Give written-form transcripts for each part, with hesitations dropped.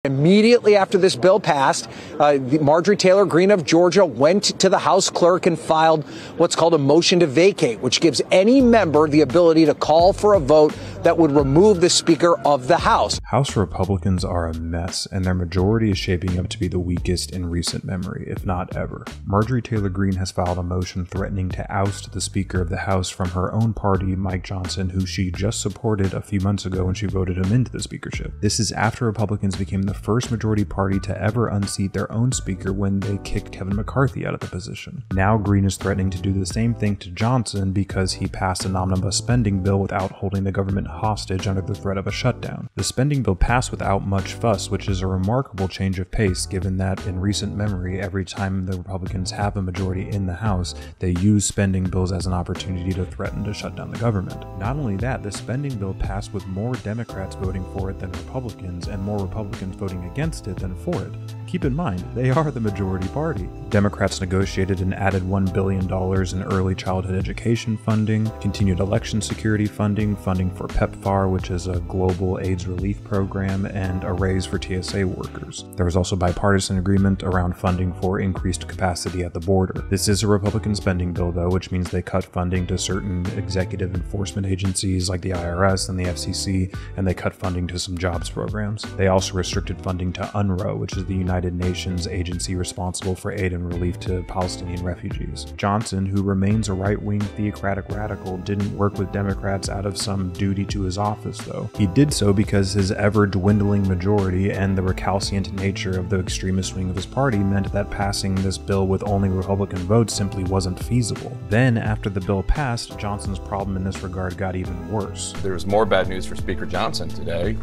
Immediately after this bill passed, Marjorie Taylor Greene of Georgia went to the House clerk and filed what's called a motion to vacate, which gives any member the ability to call for a vote that would remove the Speaker of the House. House Republicans are a mess, and their majority is shaping up to be the weakest in recent memory, if not ever. Marjorie Taylor Greene has filed a motion threatening to oust the Speaker of the House from her own party, Mike Johnson, who she just supported a few months ago when she voted him into the speakership. This is after Republicans became the first majority party to ever unseat their own speaker when they kicked Kevin McCarthy out of the position. Now Greene is threatening to do the same thing to Johnson because he passed an omnibus spending bill without holding the government hostage under the threat of a shutdown. The spending bill passed without much fuss, which is a remarkable change of pace given that in recent memory, every time the Republicans have a majority in the House, they use spending bills as an opportunity to threaten to shut down the government. Not only that, the spending bill passed with more Democrats voting for it than Republicans, and more Republicans voting against it than for it. Keep in mind, they are the majority party. Democrats negotiated and added $1 billion in early childhood education funding, continued election security funding, funding for PEPFAR, which is a global AIDS relief program, and a raise for TSA workers. There was also bipartisan agreement around funding for increased capacity at the border. This is a Republican spending bill, though, which means they cut funding to certain executive enforcement agencies like the IRS and the FCC, and they cut funding to some jobs programs. They also restricted funding to UNRWA, which is the United Nations agency responsible for aid and relief to Palestinian refugees. Johnson, who remains a right-wing theocratic radical, didn't work with Democrats out of some duty to his office, though. He did so because his ever-dwindling majority and the recalcitrant nature of the extremist wing of his party meant that passing this bill with only Republican votes simply wasn't feasible. Then, after the bill passed, Johnson's problem in this regard got even worse. There was more bad news for Speaker Johnson today.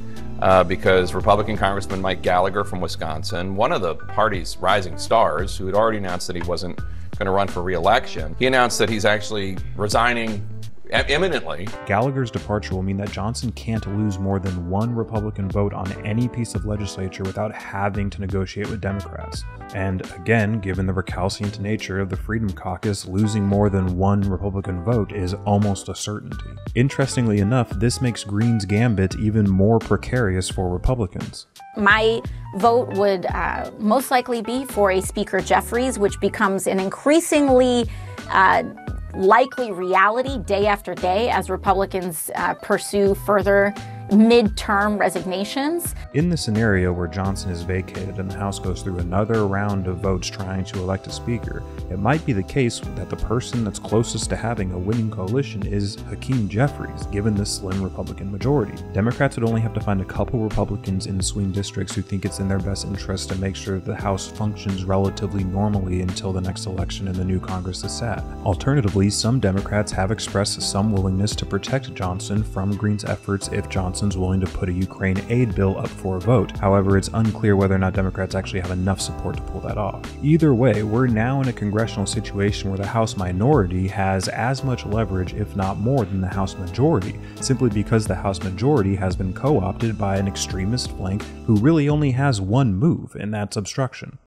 Because Republican Congressman Mike Gallagher from Wisconsin, one of the party's rising stars, who had already announced that he wasn't going to run for re-election, he announced that he's actually resigning imminently. Gallagher's departure will mean that Johnson can't lose more than one Republican vote on any piece of legislature without having to negotiate with Democrats. And again, given the recalcitrant nature of the Freedom Caucus, losing more than one Republican vote is almost a certainty. Interestingly enough, this makes Greene's gambit even more precarious for Republicans. My vote would most likely be for a Speaker Jeffries, which becomes an increasingly likely reality day after day as Republicans pursue further midterm resignations. In the scenario where Johnson is vacated and the House goes through another round of votes trying to elect a speaker, it might be the case that the person that's closest to having a winning coalition is Hakeem Jeffries, given the slim Republican majority. Democrats would only have to find a couple Republicans in swing districts who think it's in their best interest to make sure that the House functions relatively normally until the next election and the new Congress is sat. Alternatively, some Democrats have expressed some willingness to protect Johnson from Greene's efforts if Johnson's willing to put a Ukraine aid bill up for a vote. However, it's unclear whether or not Democrats actually have enough support to pull that off. Either way, we're now in a congressional situation where the House minority has as much leverage, if not more, than the House majority, simply because the House majority has been co-opted by an extremist flank who really only has one move, and that's obstruction.